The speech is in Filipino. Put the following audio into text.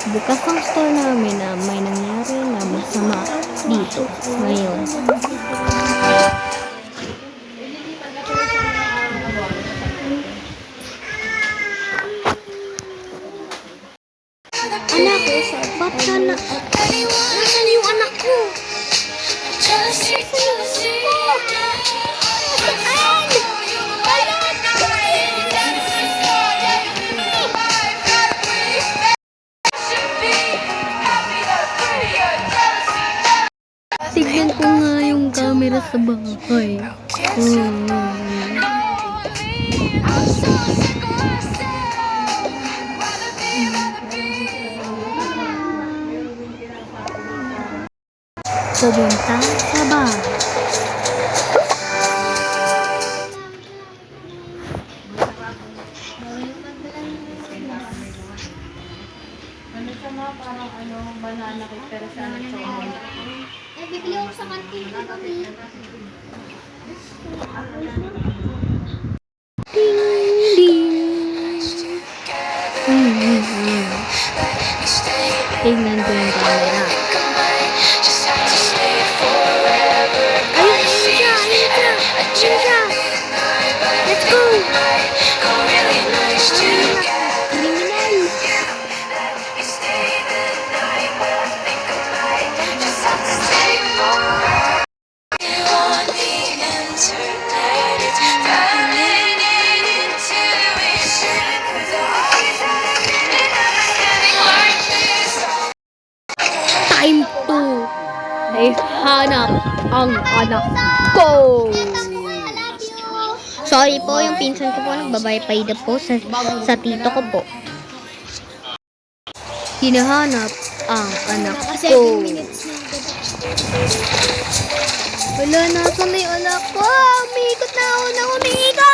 Bukas ang store namin na may nangyari na masama dito ngayon. Anak, ba't ka na? Nasaan yung anak ko? Tignan ko nga yung camera sa bahay. Pumunta sa bahay. Parang banana cake pero sana chocolate. Bibili ako sa kantin ko kami. Ding, ding. Tingnan ko yung camera. Ayun siya! Let's go! Criminal! Time to ay hanap ang anak ko. Sorry po, yung pinsan ko po nagbabaypay na po sa tito ko po. Hinahanap ang anak ko. Wala, nasa na yung anak ko. Umiikot na ako na umiikot.